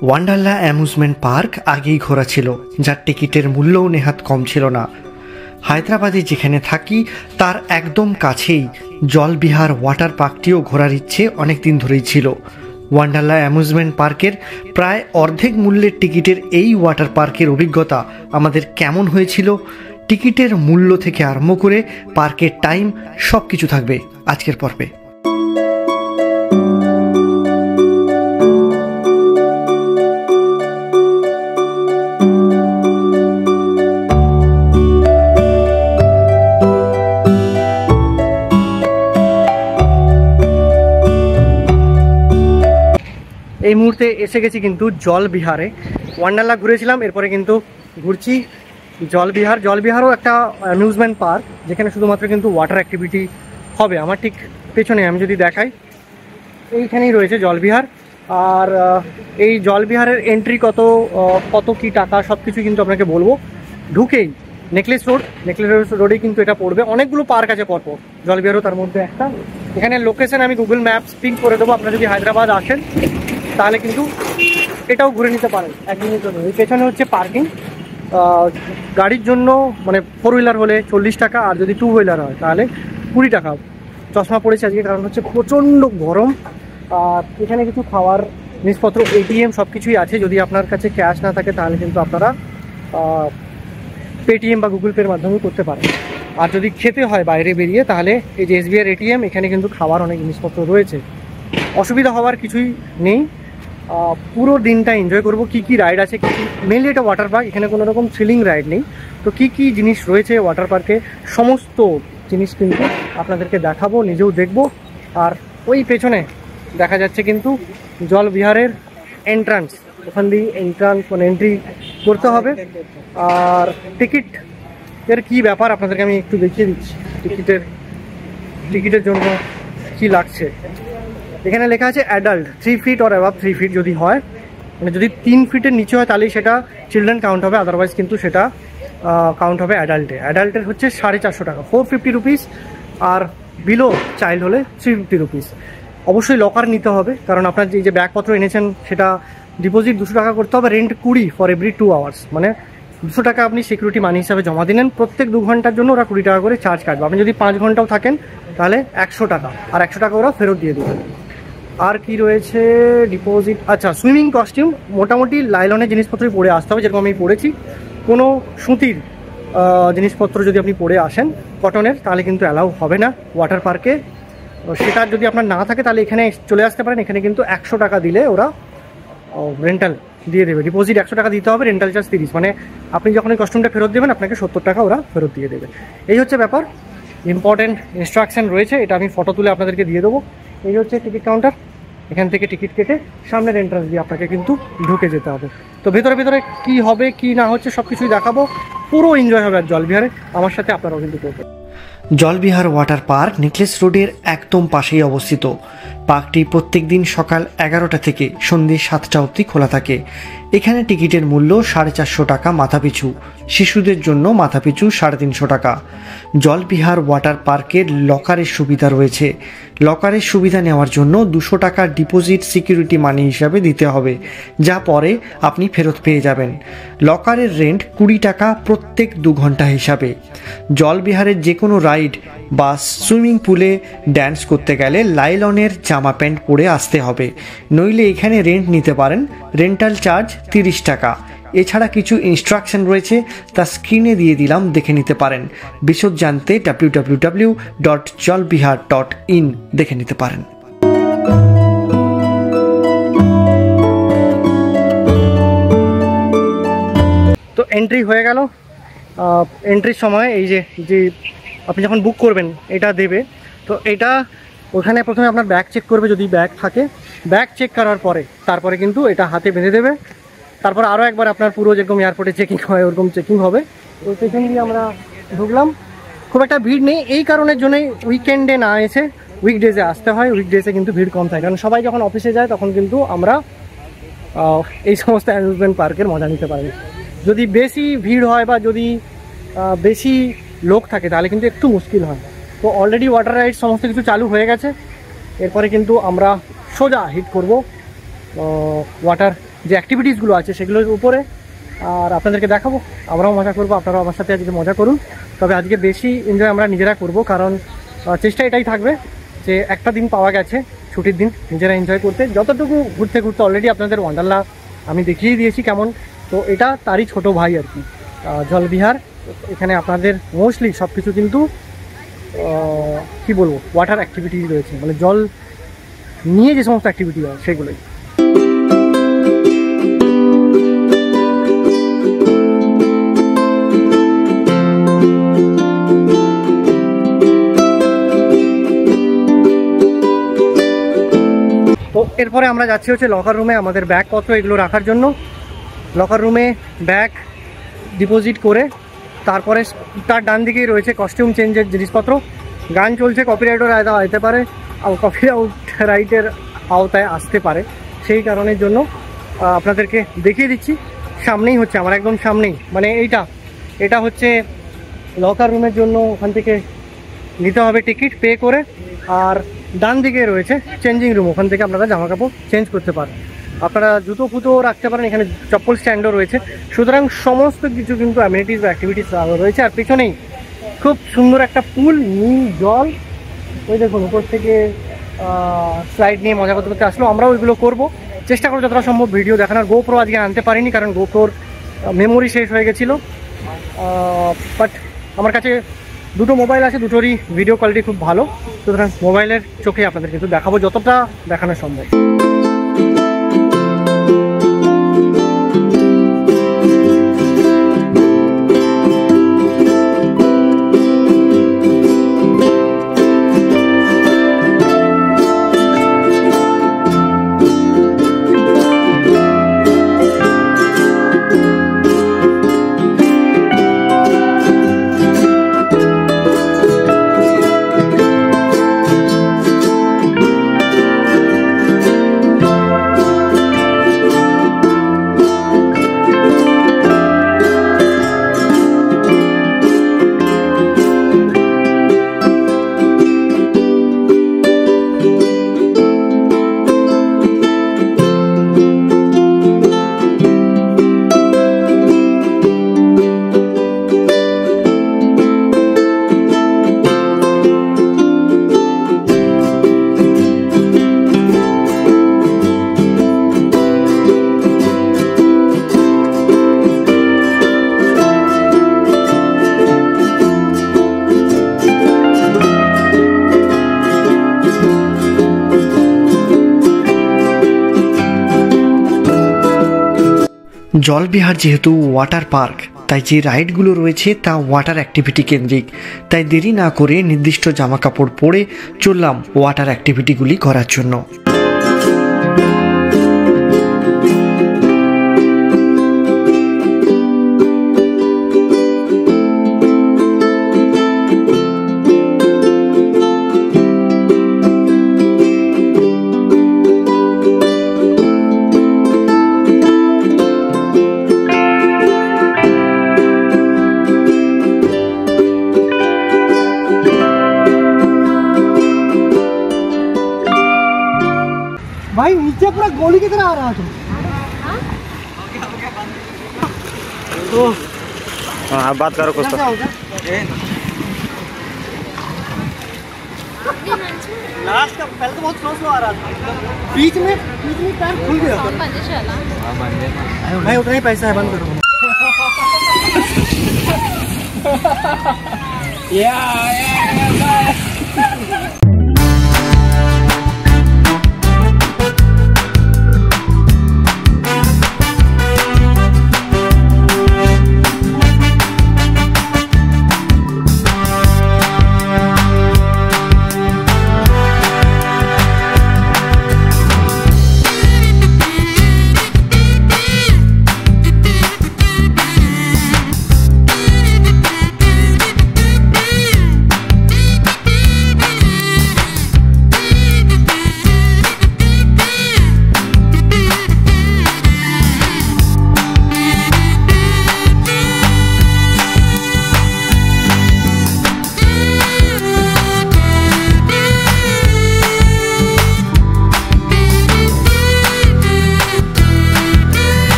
ওয়ান্ডারলা amusement park আগেই ঘোরা ছিল, যার টিকিটের মূল্যও নেহাত কম ছিল না। হায়দ্রাবাদে যেখানে থাকি তার একদম কাছেই জলবিহার ওয়াটার পার্কটিও ঘোরার ইচ্ছে অনেক দিন ধরেই ছিল। ওয়ান্ডারলা অ্যামিউজমেন্ট পার্কের প্রায় অর্ধেক মূল্যের টিকিটের এই ওয়াটার পার্কের অভিজ্ঞতা আমাদের কেমন হয়েছিল, টিকিটের মূল্য থেকে আরম্ভ করে পার্কের টাইম সব কিছু থাকবে আজকের পর্বে। এই মুহূর্তে এসে গেছি কিন্তু জলবিহারে। ওয়ান্ডারলা ঘুরেছিলাম, এরপরে কিন্তু ঘুরছি জলবিহার। জলবিহারও একটা অ্যামিউজমেন্ট পার্ক, যেখানে শুধুমাত্র কিন্তু ওয়াটার অ্যাক্টিভিটি হবে। আমার ঠিক পেছনে আমি যদি দেখাই, এইখানেই রয়েছে জলবিহার। আর এই জলবিহারের এন্ট্রি কত কি টাকা সব কিছু কিন্তু আপনাকে বলবো। ঢুকেই নেকলেস রোডেই কিন্তু এটা পড়বে। অনেকগুলো পার্ক আছে পরপর, জলবিহারও তার মধ্যে একটা। এখানে লোকেশন আমি গুগল ম্যাপস পিং করে দেবো। আপনারা যদি হায়দ্রাবাদ আসেন তাহলে কিন্তু এটাও ঘুরে নিতে পারেন একদিনের জন্য। এই পেছনে হচ্ছে পার্কিং। গাড়ির জন্য মানে 4 হুইলার হলে 40 টাকা, আর যদি 2 হুইলার হয় তাহলে 20 টাকা। চশমা পড়েছে আজকে, কারণ হচ্ছে প্রচণ্ড গরম। আর এখানে কিছু খাওয়ার জিনিসপত্র, এটিএম সব কিছুই আছে। যদি আপনার কাছে ক্যাশ না থাকে তাহলে কিন্তু আপনারা পেটিএম বা গুগল পের মাধ্যমে করতে পারেন। আর যদি খেতে হয় বাইরে বেরিয়ে, তাহলে এই যে SBI এটিএম, এখানে কিন্তু খাওয়ার অনেক জিনিসপত্র রয়েছে। অসুবিধা হওয়ার কিছুই নেই। পুরো দিনটা এনজয় করবো। কি রাইড আছে, মেনলি এটা ওয়াটার পার্ক, এখানে কোনো রকম থ্রিলিং রাইড নেই। তো কি জিনিস রয়েছে ওয়াটার পার্কে, সমস্ত জিনিস কিন্তু আপনাদেরকে দেখাবো, নিজেও দেখবো। আর ওই পেছনে দেখা যাচ্ছে কিন্তু জলবিহারের এন্ট্রান্স, ওখান দিয়ে এন্ট্রি করতে হবে। আর টিকিটের কি ব্যাপার আপনাদেরকে আমি একটু দেখিয়ে দিচ্ছি। টিকিটের জন্য কি লাগছে। এখানে লেখা আছে adult 3 feet or above 3 feet যদি হয়, মানে যদি 3 ফিটের নিচে হয় তাহলেই সেটা চিলড্রেন কাউন্ট হবে, আদারওয়াইজ কিন্তু সেটা কাউন্ট হবে অ্যাডাল্টের হচ্ছে 450 টাকা, 450 রুপিস। আর বিলো চাইল্ড হলে 350 রুপিস। অবশ্যই লকার নিতে হবে, কারণ আপনার যে ব্যাগপত্র এনেছেন সেটা ডিপোজিট 200 টাকা করতে হবে। রেন্ট 20 ফর এভরি 2 আওয়ার্স, মানে 200 টাকা আপনি সিকিউরিটি মানি হিসাবে জমা দিলেন। প্রত্যেক 2 ঘন্টার জন্য ওরা 20 টাকা করে চার্জ কাটবে। আপনি যদি 5 ঘন্টাও থাকেন তাহলে 100 টাকা, আর 100 টাকা ওরা ফেরত দিয়ে দেবেন। আর কি রয়েছে ডিপোজিট, আচ্ছা সুইমিং কস্টিউম মোটামুটি লাইলনের জিনিসপত্রই পরে আসতে হবে, যেরকম আমি পরেছি। কোনো সুতির জিনিসপত্র যদি আপনি পরে আসেন কটনের, তাহলে কিন্তু অ্যালাউ হবে না ওয়াটার পার্কে। সেটা যদি আপনার না থাকে তাহলে এখানে চলে আসতে পারেন। এখানে কিন্তু 100 টাকা দিলে ওরা রেন্টাল দিয়ে দেবে। ডিপোজিট 100 টাকা দিতে হবে, রেন্টাল চার্জ 30, মানে আপনি যখন এই কস্টিউমটা ফেরত দেবেন আপনাকে 70 টাকা ওরা ফেরত দিয়ে দেবে। এই হচ্ছে ব্যাপার। ইম্পর্টেন্ট ইনস্ট্রাকশন রয়েছে, এটা আমি ফটো তুলে আপনাদেরকে দিয়ে দেবো। এই হচ্ছে টিকিট কাউন্টার, এখান থেকে টিকিট কেটে সামনের এন্ট্রান্স দিয়ে আপনাকে কিন্তু ঢুকে যেতে হবে। তো ভেতরে কি হবে কি না হচ্ছে সব কিছুই দেখাবো। পুরো এনজয় হবে আর জলবিহারে আমার সাথে, আপনারাও কিন্তু করবেন। জলবিহার ওয়াটার পার্ক নেকলেস রোডের একদম পাশেই অবস্থিত। পার্কটি প্রত্যেক দিন সকাল 11টা থেকে সন্ধ্যে 7টা অবধি খোলা থাকে। এখানে টিকিটের মূল্য 450 টাকা মাথাপিছু, শিশুদের জন্য মাথাপিছু 350 টাকা। জলবিহার ওয়াটার পার্কের লকারের সুবিধা রয়েছে। লকারের সুবিধা নেওয়ার জন্য 200 টাকা ডিপোজিট সিকিউরিটি মানি হিসাবে দিতে হবে, যা পরে আপনি ফেরত পেয়ে যাবেন। লকারের রেন্ট 20 টাকা প্রত্যেক 2 ঘন্টা হিসাবে। জলবিহারের যে কোনো রাইড বা সুইমিং পুলে ড্যান্স করতে গেলে লাইলনের জামা প্যান্ট পরে আসতে হবে, নইলে এখানে রেন্ট নিতে পারেন। রেন্টাল চার্জ 30 টাকা। এছাড়া কিছু ইনস্ট্রাকশন রয়েছে, তা স্ক্রিনে দিয়ে দিলাম, দেখে নিতে পারেন। বিশদ জানতে www.jalbihar.in দেখে নিতে পারেন। তো এন্ট্রি হয়ে গেল। এন্ট্রির সময় এই যে আপনি যখন বুক করবেন এটা দেবে। তো এটা ওখানে প্রথমে আপনার ব্যাগ চেক করবে, যদি ব্যাগ থাকে। ব্যাগ চেক করার পরে তারপরে কিন্তু এটা হাতে বেঁধে দেবে। তারপর আরও একবার আপনার পুরো যেরকম এয়ারপোর্টে চেকিং হয় ওরকম চেকিং হবে। তো সেখান দিয়ে আমরা ঢুকলাম। খুব একটা ভিড় নেই, এই কারণের জন্যই উইকেন্ডে না এসে উইকডেজে আসতে হয়। উইকডেজে কিন্তু ভিড় কম থাকে, কারণ সবাই যখন অফিসে যায় তখন কিন্তু আমরা এই সমস্ত অ্যামিউজমেন্ট পার্কের মজা নিতে পারি। যদি বেশি ভিড় হয় বা যদি বেশি লোক থাকে তাহলে কিন্তু একটু মুশকিল হয়। তো অলরেডি ওয়াটার রাইড সমস্ত কিছু চালু হয়ে গেছে। এরপরে কিন্তু আমরা সোজা হিট করব ওয়াটার যে অ্যাক্টিভিটিসগুলো আছে সেগুলোর উপরে, আর আপনাদেরকে দেখাবো। আমরাও মজা করবো, আপনারাও আমার সাথে আজকে মজা করুন। তবে আজকে বেশি এনজয় আমরা নিজেরা করব, কারণ চেষ্টা এটাই থাকবে যে একটা দিন পাওয়া গেছে ছুটির দিন নিজেরা এনজয় করতে। যতটুকু ঘুরতে ঘুরতে অলরেডি আপনাদের ওয়ান্ডারলা আমি দেখিয়ে দিয়েছি কেমন, তো এটা তারই ছোট ভাই আর কি, জলবিহার। এখানে আপনাদের মোস্টলি সব কিছু কিন্তু কী বলবো, ওয়াটার অ্যাক্টিভিটিস রয়েছে, মানে জল নিয়ে যে সমস্ত অ্যাক্টিভিটি হয় সেগুলোই। তো এরপরে আমরা যাচ্ছি হচ্ছে লকার রুমে আমাদের ব্যাগপত্র এগুলো রাখার জন্য। লকার রুমে ব্যাগ ডিপোজিট করে তারপরে তার ডান দিকেই রয়েছে কস্টিউম চেঞ্জের জিনিসপত্র। গান চলছে, কপিরাইটের আওতা আসতে পারে, কপিরাইটের আওতায় আসতে পারে, সেই কারণের জন্য আপনাদেরকে দেখিয়ে দিচ্ছি। সামনেই হচ্ছে আমার, একদম সামনেই, মানে এটা হচ্ছে লকার রুমের জন্য। ওখান থেকে নিতে হবে টিকিট পে করে। আর ডান দিকে রয়েছে চেঞ্জিং রুম, ওখান থেকে আপনারা জামা কাপড় চেঞ্জ করতে পারেন। আপনারা জুতো ফুতো রাখতে পারেন, এখানে চপ্পল স্ট্যান্ডও রয়েছে। সুতরাং সমস্ত কিছু কিন্তু অ্যামিনিটিস বা অ্যাক্টিভিটিস রয়েছে। আর পেছনেই খুব সুন্দর একটা পুল, নীল জল, ওই দেখুন উপর থেকে স্লাইড নিয়ে মজা করতে করতে আসলো। আমরাও ওইগুলো করবো, চেষ্টা করবো যতটা সম্ভব ভিডিও দেখানোর। গোপ্রো আজকে আনতে পারিনি কারণ গোপ্রোর মেমোরি শেষ হয়ে গেছিলো। বাট আমার কাছে দুটো মোবাইল আছে, দুটোরই ভিডিও কোয়ালিটি খুব ভালো, সুতরাং মোবাইলের চোখে আপনাদের কিন্তু দেখাবো যতটা দেখানো সম্ভব। জলবিহার যেহেতু ওয়াটার পার্ক, তাই যে রাইডগুলো রয়েছে তা ওয়াটার অ্যাক্টিভিটি কেন্দ্রিক। তাই দেরি না করে নির্দিষ্ট জামা কাপড় পরে চললাম ওয়াটার অ্যাক্টিভিটিগুলি করার জন্য। भाई नीचे पूरा गोली की तरह आ रहा था। तो हाँ बात करो कुछ तो। लास्ट का पहले तो बहुत स्लो आ रहा था, बीच में पैर खुल गया। भाई उतना ही पैसा है, बंद करो।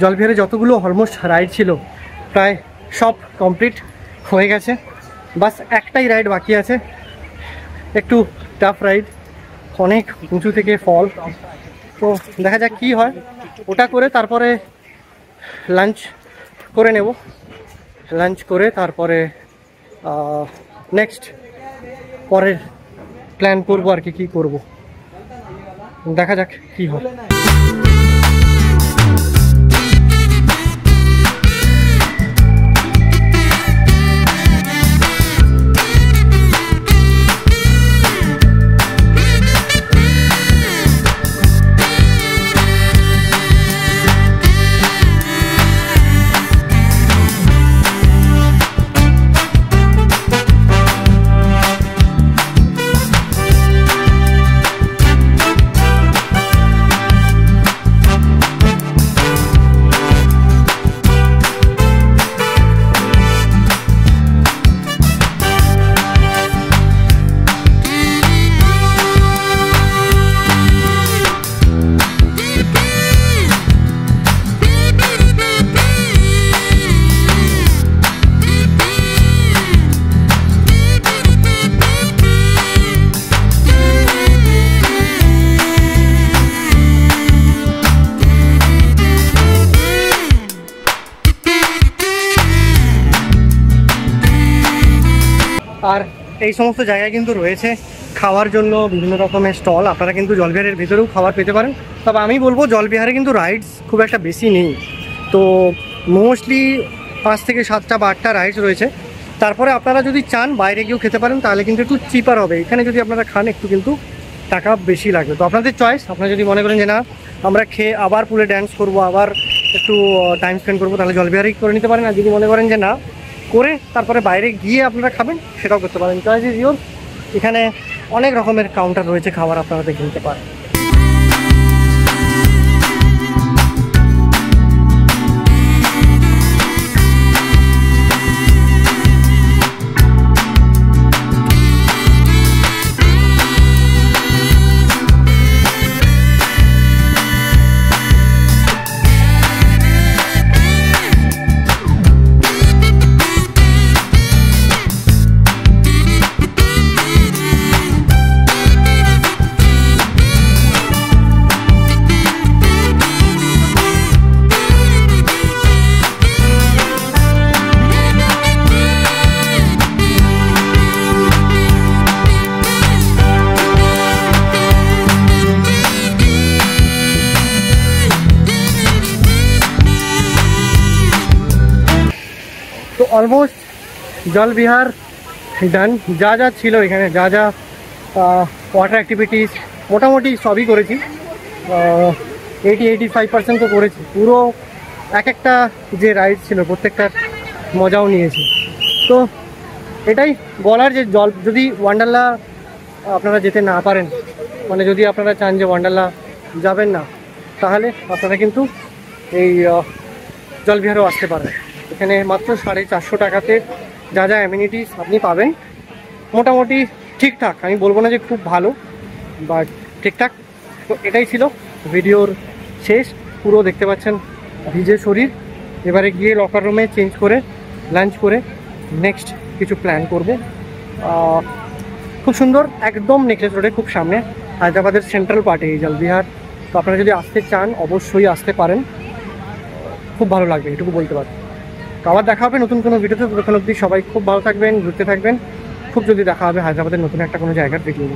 জলবিহারে যতগুলো অলমোস্ট রাইড ছিল প্রায় সব কমপ্লিট হয়ে গেছে, বাস একটাই রাইড বাকি আছে, একটু টাফ রাইড, অনেক উঁচু থেকে ফল। তো দেখা যাক কী হয়, ওটা করে তারপরে লাঞ্চ করে নেব, লাঞ্চ করে তারপরে নেক্সট পরের প্ল্যান করবো আর কি করবো, দেখা যাক কী হয়। আর এই সমস্ত জায়গায় কিন্তু রয়েছে খাওয়ার জন্য বিভিন্ন রকমের স্টল, আপনারা কিন্তু জলবিহারের ভিতরেও খাবার পেতে পারেন। তবে আমি বলবো জলবিহারে কিন্তু রাইডস খুব একটা বেশি নেই, তো মোস্টলি 5 থেকে 7টা বা 8টা রাইডস রয়েছে। তারপরে আপনারা যদি চান বাইরে গিয়েও খেতে পারেন, তাহলে কিন্তু একটু চিপার হবে। এখানে যদি আপনারা খান একটু কিন্তু টাকা বেশি লাগবে, তো আপনাদের চয়েস। আপনারা যদি মনে করেন যে না আমরা খেয়ে আবার পুলে ড্যান্স করবো, আবার একটু টাইম স্পেন্ড করবো, তাহলে জলবিহারেই করে নিতে পারেন। আর যদি মনে করেন যে না করে তারপরে বাইরে গিয়ে আপনারা খাবেন, সেটাও করতে পারেন, চয়েস ইজ ইয়োর। এখানে অনেক রকমের কাউন্টার রয়েছে, খাবার আপনারা দেখে নিতে পারেন। তো অলমোস্ট জলবিহার ডান, যা যা ছিল এখানে, যা যা ওয়াটার অ্যাক্টিভিটিস মোটামুটি সবই করেছি, 80-85% তো করেছি। পুরো এক একটা যে রাইড ছিল প্রত্যেকটার মজাও নিয়েছি। তো এটাই বলার যে যদি ওয়ান্ডারলা আপনারা যেতে না পারেন, মানে যদি আপনারা চান যে ওয়ান্ডারলা যাবেন না, তাহলে আপনারা কিন্তু এই জলবিহারেও আসতে পারেন। এখানে মাত্র 450 টাকাতে যা যা অ্যামিনিটিস আপনি পাবেন মোটামুটি ঠিকঠাক, আমি বলবো না যে খুব ভালো, বাট ঠিকঠাক। তো এটাই ছিল ভিডিওর শেষ। পুরো দেখতে পাচ্ছেন ভিজে শরীর। এবারে গিয়ে লকার রুমে চেঞ্জ করে লাঞ্চ করে নেক্সট কিছু প্ল্যান করব। খুব সুন্দর, একদম নেকলেস রোডে খুব সামনে, হায়দ্রাবাদের সেন্ট্রাল পার্টে এই জলবিহার। তো আপনারা যদি আসতে চান অবশ্যই আসতে পারেন, খুব ভালো লাগবে, এটুকু বলতে পারি। তো আবার দেখা হবে নতুন কোনো ভিডিওতে। ততক্ষণ অবধি সবাই খুব ভালো থাকবেন, ঘুরতে থাকবেন। খুব যদি দেখা হবে হায়দ্রাবাদের নতুন একটা কোনো জায়গার ভিডিও।